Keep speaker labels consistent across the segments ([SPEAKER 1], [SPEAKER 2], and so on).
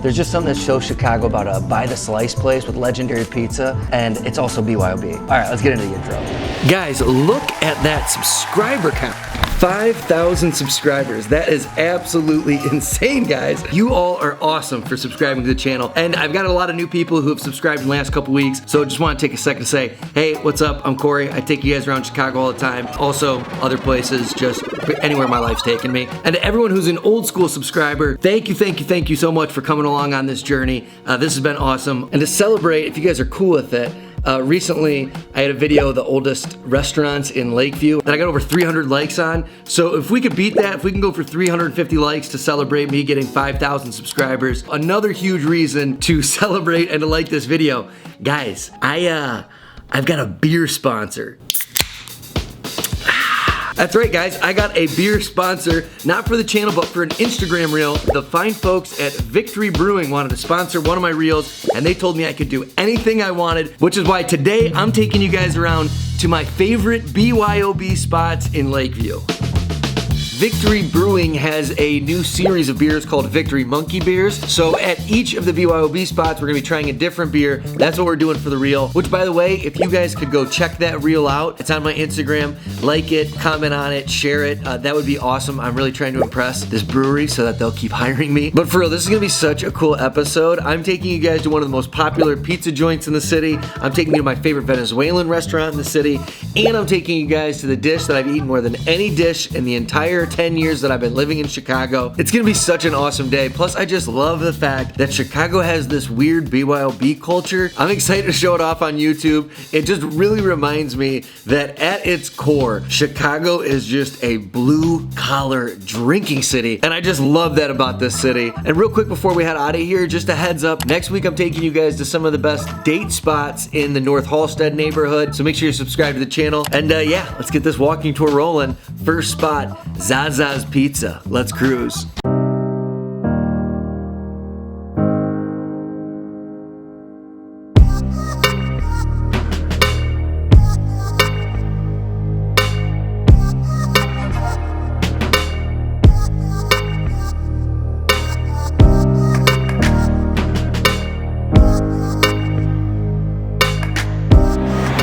[SPEAKER 1] There's just something that's so Chicago about a By the Slice place with legendary pizza, and it's also BYOB. All right, let's get into the intro. Guys, look at that subscriber count. 5,000 subscribers. That is absolutely insane, guys. You all are awesome for subscribing to the channel. And I've got a lot of new people who have subscribed in the last couple weeks. So just want to take a second to say, hey, what's up? I'm Corey. I take you guys around Chicago all the time. Also, other places, just anywhere my life's taken me. And to everyone who's an old school subscriber, thank you so much for coming along on this journey. This has been awesome. And to celebrate, if you guys are cool with it, recently, I had a video of the oldest restaurants in Lakeview that I got over 300 likes on. So if we could beat that, if we can go for 350 likes to celebrate me getting 5,000 subscribers, another huge reason to celebrate and to like this video. Guys, I've got a beer sponsor. That's right, guys, I got a beer sponsor, not for the channel, but for an Instagram reel. The fine folks at Victory Brewing wanted to sponsor one of my reels, and they told me I could do anything I wanted, which is why today I'm taking you guys around to my favorite BYOB spots in Lakeview. Victory Brewing has a new series of beers called Victory Monkey Beers. So at each of the BYOB spots, we're gonna be trying a different beer. That's what we're doing for the reel, which by the way, if you guys could go check that reel out, it's on my Instagram, like it, comment on it, share it. That would be awesome. I'm really trying to impress this brewery so that they'll keep hiring me. But for real, this is gonna be such a cool episode. I'm taking you guys to one of the most popular pizza joints in the city. I'm taking you to my favorite Venezuelan restaurant in the city. And I'm taking you guys to the dish that I've eaten more than any dish in the entire 10 years that I've been living in Chicago. It's gonna be such an awesome day. Plus, I just love the fact that Chicago has this weird BYOB culture. I'm excited to show it off on YouTube. It just really reminds me that at its core, Chicago is just a blue-collar drinking city. And I just love that about this city. And real quick before we head out of here, just a heads up, next week I'm taking you guys to some of the best date spots in the North Halsted neighborhood. So make sure you subscribe to the channel. And yeah, let's get this walking tour rolling. First spot, Zazaz Pizza. Let's cruise.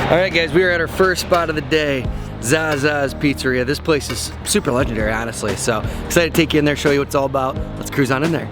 [SPEAKER 1] All right, guys, we are at our first spot of the day, Zazaz Pizzeria. This place is super legendary, honestly, so excited to take you in there, show you what it's all about. Let's cruise on in there.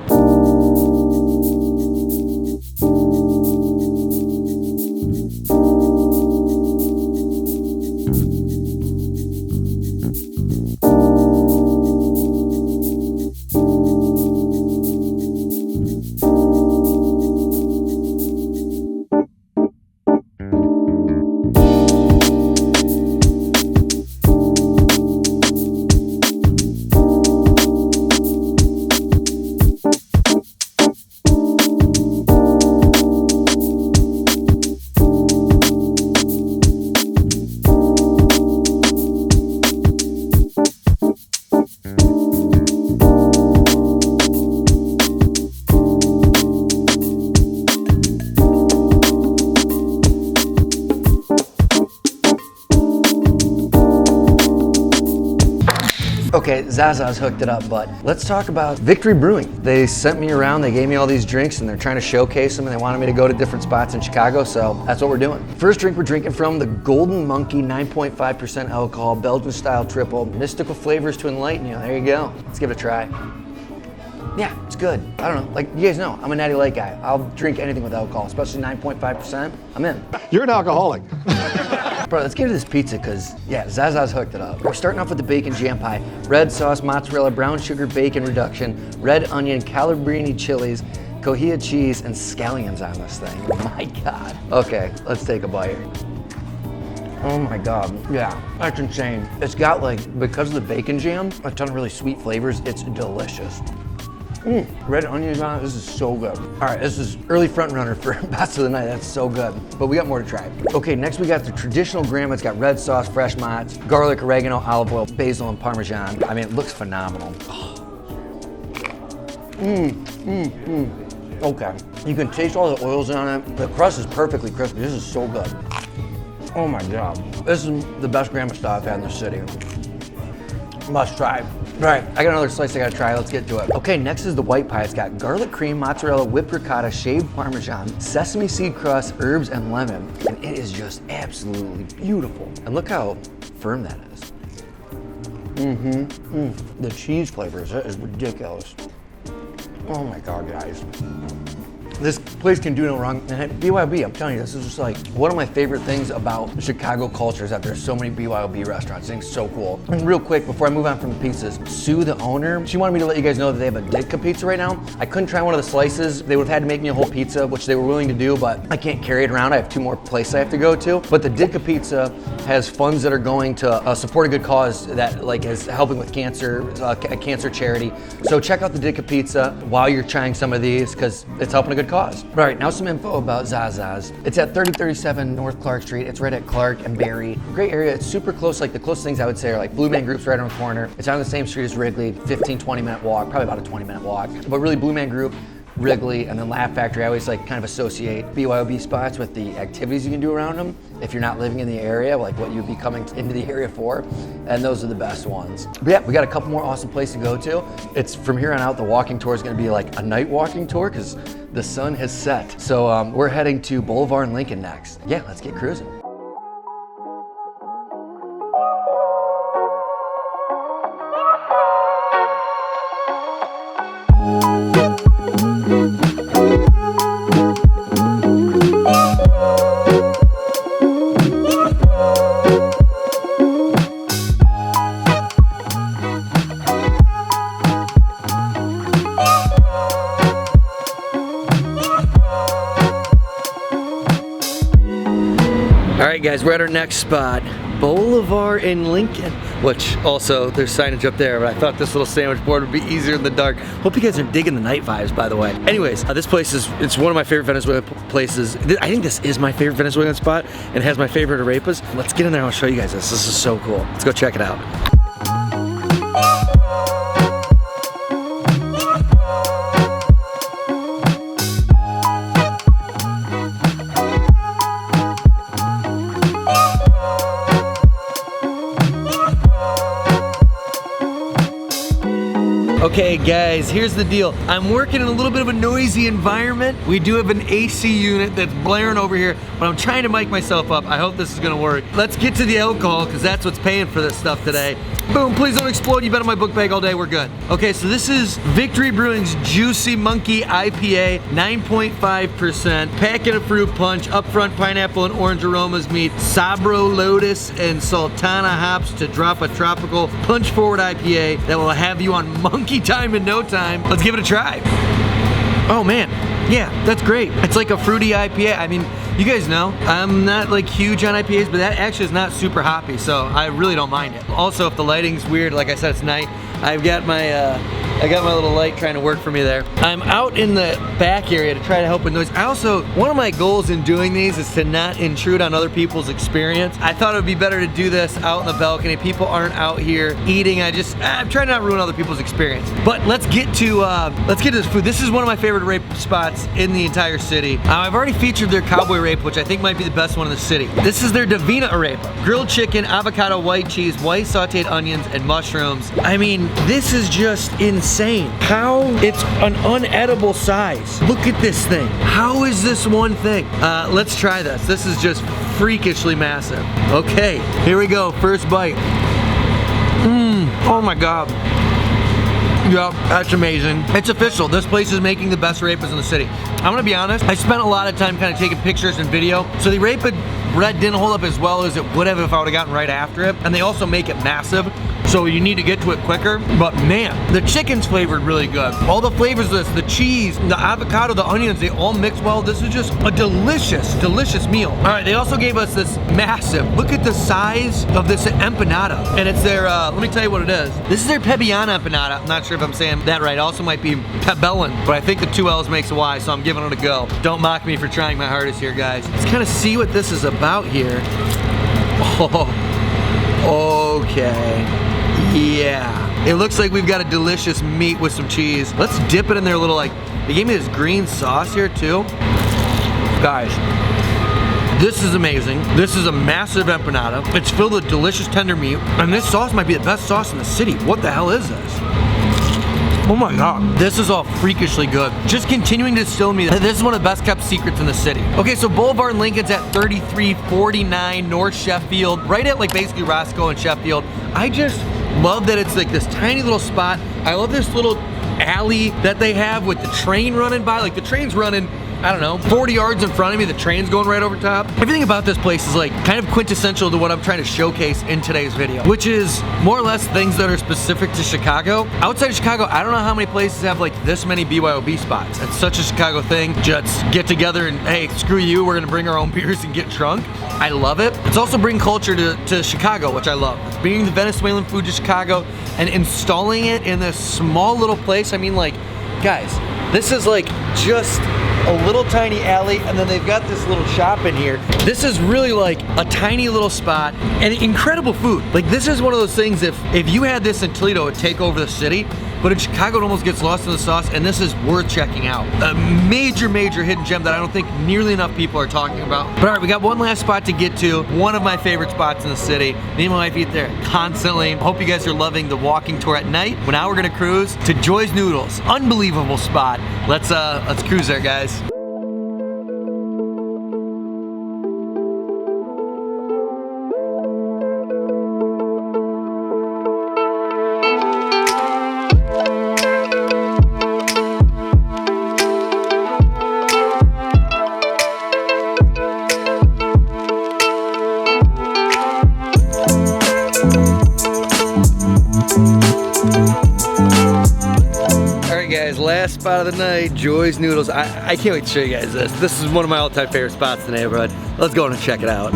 [SPEAKER 1] Okay, Zazaz hooked it up, but let's talk about Victory Brewing. They sent me around, they gave me all these drinks, and they're trying to showcase them, and they wanted me to go to different spots in Chicago, so that's what we're doing. First drink we're drinking from the Golden Monkey, 9.5% alcohol, Belgian style triple, mystical flavors to enlighten you. There you go. Let's give it a try. Yeah, it's good. I don't know, like you guys know, I'm a Natty Light guy. I'll drink anything with alcohol, especially 9.5%. I'm in.
[SPEAKER 2] You're an alcoholic.
[SPEAKER 1] Bro, let's get to this pizza because, yeah, Zazaz hooked it up. We're starting off with the bacon jam pie. Red sauce, mozzarella, brown sugar, bacon reduction, red onion, calabrini chilies, Cohilla cheese, and scallions on this thing. My God. Okay, let's take a bite. Oh my God, yeah, that's insane. It's got like, because of the bacon jam, a ton of really sweet flavors. It's delicious. Red onions on it, this is so good. All right, this is early front runner for best of the night, that's so good. But we got more to try. Okay, next we got the traditional grandma. It's got red sauce, fresh mozz, garlic, oregano, olive oil, basil, and Parmesan. I mean, it looks phenomenal. Okay, you can taste all the oils on it. The crust is perfectly crispy. This is so good. Oh my God. This is the best grandma style I've had in the city. Must try. right, I got another slice I gotta try. Let's get to it. Okay, next is the white pie. It's got garlic cream, mozzarella, whipped ricotta, shaved parmesan, sesame seed crust, herbs, and lemon. And it is just absolutely beautiful. And look how firm that is. The cheese flavors, that is ridiculous. Oh my God, guys. This place can do no wrong. And BYOB, I'm telling you, this is just like one of my favorite things about Chicago culture is that there's so many BYOB restaurants. I think it's so cool. And real quick, before I move on from the pizzas, Sue, the owner, she wanted me to let you guys know that they have a Ditka pizza right now. I couldn't try one of the slices. They would have had to make me a whole pizza, which they were willing to do, but I can't carry it around. I have 2 more places I have to go to. But the Ditka pizza has funds that are going to support a good cause that like is helping with cancer, a cancer charity. So check out the Ditka pizza while you're trying some of these because it's helping a good cause. All right, now some info about Zazaz. It's at 3037 North Clark Street. It's right at Clark and Berry. Great area. It's super close. Like the closest things I would say are like Blue Man Group's right on the corner. It's on the same street as Wrigley, 15-20 minute walk, probably about a 20-minute walk. But really Blue Man Group, Wrigley, and then Laugh Factory. I always like kind of associate BYOB spots with the activities you can do around them if you're not living in the area, like what you'd be coming into the area for, and those are the best ones. But yeah, we got a couple more awesome places to go to. It's from here on out, the walking tour is gonna be like a night walking tour because the sun has set. So we're heading to Boulevard and Lincoln next. Yeah, let's get cruising. All right, guys, we're at our next spot, Boulevard in Lincoln, which also there's signage up there, but I thought this little sandwich board would be easier in the dark. Hope you guys are digging the night vibes, by the way. Anyways, this place it's one of my favorite Venezuelan places. I think this is my favorite Venezuelan spot and has my favorite arepas. Let's get in there and I'll show you guys this. This is so cool. Let's go check it out. Okay guys, here's the deal. I'm working in a little bit of a noisy environment. We do have an AC unit that's blaring over here, but I'm trying to mic myself up. I hope this is gonna work. Let's get to the alcohol, because that's what's paying for this stuff today. Boom, please don't explode. You've been in my book bag all day, we're good. Okay, so this is Victory Brewing's Juicy Monkey IPA, 9.5%. Packet of fruit punch, upfront pineapple and orange aromas meet Sabro Lotus and Sultana hops to drop a tropical punch forward IPA that will have you on monkey time in no time. Let's give it a try. Oh man, yeah, that's great. It's like a fruity IPA. I mean, you guys know, I'm not like huge on IPAs, but that actually is not super hoppy, so I really don't mind it. Also, if the lighting's weird, like I said, it's night, I've got my I got my little light trying to work for me there. I'm out in the back area to try to help with noise. I also, one of my goals in doing these is to not intrude on other people's experience. I thought it would be better to do this out in the balcony. People aren't out here eating. I'm trying to not ruin other people's experience. But let's get to this food. This is one of my favorite rape spots in the entire city. I've already featured their cowboy rape, which I think might be the best one in the city. This is their Divina arepa. Grilled chicken, avocado, white cheese, white sauteed onions, and mushrooms. I mean, this is just insane. How it's an unedible size. Look at this thing. How is this one thing? Let's try this. This is just freakishly massive. Okay, here we go. First bite. Oh my God. Yep, that's amazing. It's official. This place is making the best arepas in the city. I'm gonna be honest, I spent a lot of time kind of taking pictures and video. So the arepa bread didn't hold up as well as it would have if I would have gotten right after it. And they also make it massive, so you need to get to it quicker. But man, the chicken's flavored really good. All the flavors of this, the cheese, the avocado, the onions, they all mix well. This is just a delicious, delicious meal. All right, they also gave us this massive, look at the size of this empanada. And it's their, let me tell you what it is. This is their Pebiana empanada. I'm not sure if I'm saying that right. Also might be Pebellin, but I think the 2 L's makes a Y, so I'm giving it a go. Don't mock me for trying my hardest here, guys. Let's kind of see what this is about here. Oh, okay. Yeah. It looks like we've got a delicious meat with some cheese. Let's dip it in their little, like, they gave me this green sauce here too. Guys, This is amazing. This is a massive empanada. It's filled with delicious tender meat. And this sauce might be the best sauce in the city. What the hell is this? Oh my God, this is all freakishly good. Just continuing to distill me, this is one of the best kept secrets in the city. Okay, so Boulevard and Lincoln's at 3349 North Sheffield, right at like basically Roscoe and Sheffield. I just love that it's like this tiny little spot. I love this little alley that they have with the train running by. Like the train's running, I don't know, 40 yards in front of me, the train's going right over top. Everything about this place is like kind of quintessential to what I'm trying to showcase in today's video, which is more or less things that are specific to Chicago. Outside of Chicago, I don't know how many places have like this many BYOB spots. It's such a Chicago thing. Just get together and hey, screw you, we're gonna bring our own beers and get drunk. I love it. It's also bringing culture to Chicago, which I love. It's bringing the Venezuelan food to Chicago and installing it in this small little place. I mean, like, guys, this is like just a little tiny alley, and then they've got this little shop in here. This is really like a tiny little spot and incredible food. Like this is one of those things, if you had this in Toledo, it would take over the city, but in Chicago it almost gets lost in the sauce, and this is worth checking out. A major hidden gem that I don't think nearly enough people are talking about. But all right, we got one last spot to get to. One of my favorite spots in the city. Me and my wife eat there constantly. Hope you guys are loving the walking tour at night. Well, now we're gonna cruise to Joy's Noodles. Unbelievable spot. Let's cruise there, guys. Last spot of the night, Joy's Noodles. I can't wait to show you guys this. This is one of my all-time favorite spots in the neighborhood. Let's go and check it out.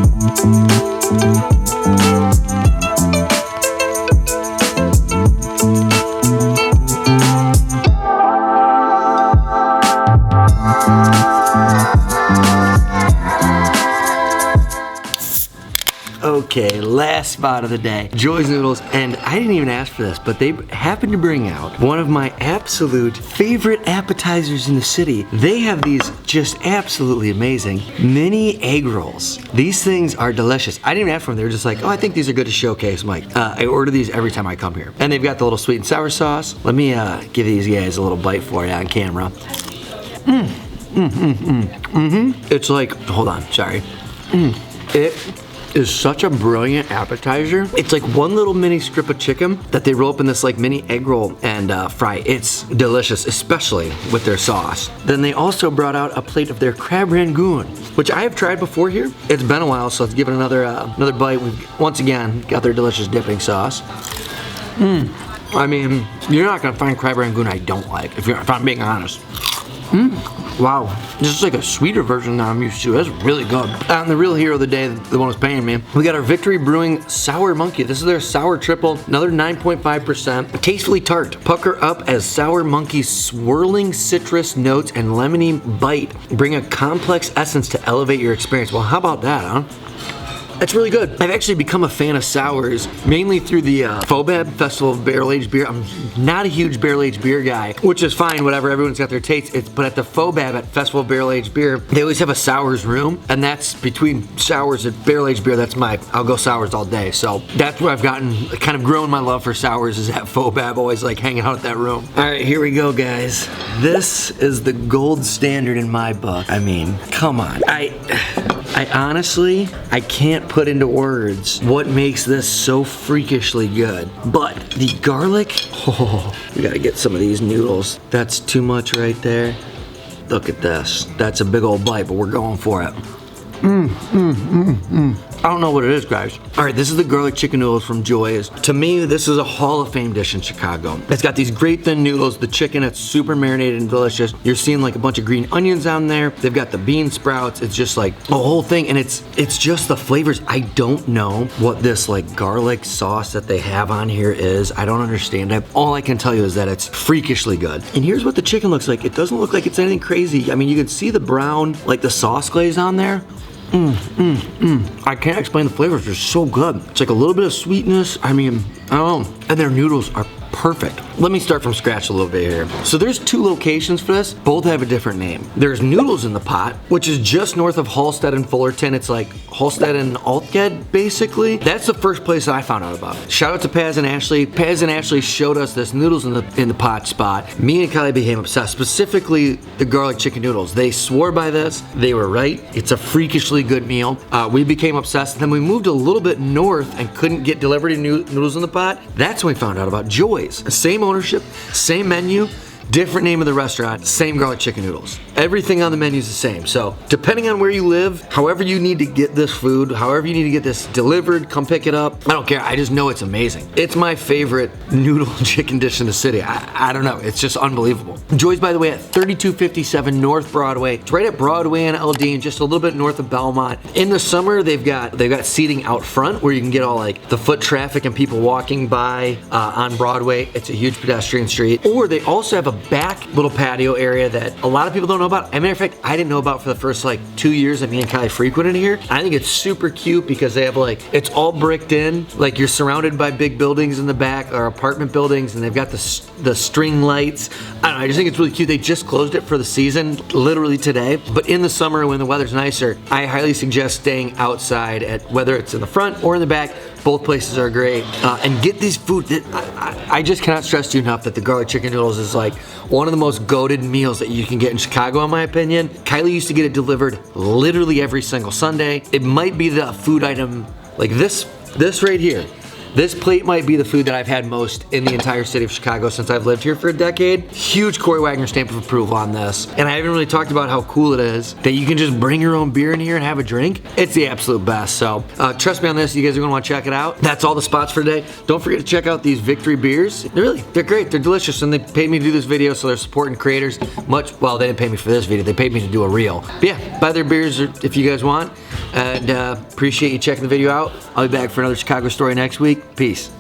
[SPEAKER 1] Okay, last spot of the day, Joy's Noodles, and I didn't even ask for this, but they happened to bring out one of my absolute favorite appetizers in the city. They have these just absolutely amazing mini egg rolls. These things are delicious. I didn't even ask for them. They were just like, oh, I think these are good to showcase. I'm like, I order these every time I come here. And they've got the little sweet and sour sauce. Let me give these guys a little bite for you on camera. It's like, hold on, sorry. It is such a brilliant appetizer. It's like one little mini strip of chicken that they roll up in this like mini egg roll and fry. It's delicious, especially with their sauce. Then they also brought out a plate of their crab rangoon, which I have tried before here. It's been a while, so let's give it another bite. We've once again got their delicious dipping sauce. I mean, you're not gonna find crab rangoon I don't like, if I'm being honest. Wow, this is like a sweeter version than I'm used to. That's really good. And the real hero of the day, the one who's paying me, we got our Victory Brewing Sour Monkey. This is their sour triple, another 9.5%. Tastefully tart. Pucker up as Sour Monkey's swirling citrus notes and lemony bite bring a complex essence to elevate your experience. Well, how about that, huh? It's really good. I've actually become a fan of sours, mainly through the FOBAB, Festival of Barrel-Aged Beer. I'm not a huge barrel-aged beer guy, which is fine, whatever, everyone's got their tastes. But at the FOBAB, at Festival of Barrel-Aged Beer, they always have a sours room, and that's between sours and barrel-aged beer. That's I'll go sours all day. So that's where I've kind of grown my love for sours, is at FOBAB, always like hanging out at that room. All right, here we go, guys. This is the gold standard in my book. I mean, come on. I honestly, I can't put into words what makes this so freakishly good. But the garlic, oh, we gotta get some of these noodles. That's too much right there. Look at this. That's a big old bite, but we're going for it. I don't know what it is, guys. All right, this is the garlic chicken noodles from Joy's. To me, this is a Hall of Fame dish in Chicago. It's got these great thin noodles, the chicken, it's super marinated and delicious. You're seeing like a bunch of green onions on there. They've got the bean sprouts. It's just like a whole thing, and it's just the flavors. I don't know what this like garlic sauce that they have on here is. I don't understand it. All I can tell you is that it's freakishly good. And here's what the chicken looks like. It doesn't look like it's anything crazy. I mean, you can see the brown, like the sauce glaze on there. I can't explain the flavors, they're so good. It's like a little bit of sweetness. I mean, I don't know. And their noodles are perfect. Let me start from scratch a little bit here. So there's 2 locations for this. Both have a different name. There's Noodles in the Pot, which is just north of Halstead and Fullerton. It's like Halstead and Altged, basically. That's the first place that I found out about. Shout out to Paz and Ashley. Paz and Ashley showed us this Noodles in the Pot spot. Me and Kylie became obsessed, specifically the garlic chicken noodles. They swore by this. They were right. It's a freakishly good meal. We became obsessed. Then we moved a little bit north and couldn't get delivery Noodles in the Pot. That's when we found out about Joy's. Same ownership, same menu, different name of the restaurant, same garlic chicken noodles. Everything on the menu is the same. So depending on where you live, however you need to get this food, however you need to get this delivered, come pick it up. I don't care. I just know it's amazing. It's my favorite noodle chicken dish in the city. I don't know. It's just unbelievable. Joy's, by the way, at 3257 North Broadway. It's right at Broadway and Aldine, just a little bit north of Belmont. In the summer, they've got seating out front where you can get all like the foot traffic and people walking by on Broadway. It's a huge pedestrian street. Or they also have a back little patio area that a lot of people don't know about. As a matter of fact, I didn't know about for the first like 2 years that me and Kylie frequented here. I think it's super cute because they have like, it's all bricked in, like you're surrounded by big buildings in the back or apartment buildings, and they've got the string lights. I don't know, I just think it's really cute. They just closed it for the season, literally today. But in the summer when the weather's nicer, I highly suggest staying outside at whether it's in the front or in the back. Both places are great. And get these food. I just cannot stress to you enough that the garlic chicken noodles is like one of the most goated meals that you can get in Chicago, in my opinion. Kylie used to get it delivered literally every single Sunday. It might be the food item, like this right here. This plate might be the food that I've had most in the entire city of Chicago since I've lived here for a decade. Huge Corey Wagner stamp of approval on this. And I haven't really talked about how cool it is that you can just bring your own beer in here and have a drink. It's the absolute best. So trust me on this, you guys are gonna wanna check it out. That's all the spots for today. Don't forget to check out these Victory beers. They're great, they're delicious, and they paid me to do this video, so they're supporting creators well, they didn't pay me for this video, they paid me to do a reel. But yeah, buy their beers if you guys want. And appreciate you checking the video out. I'll be back for another Chicago story next week. Peace.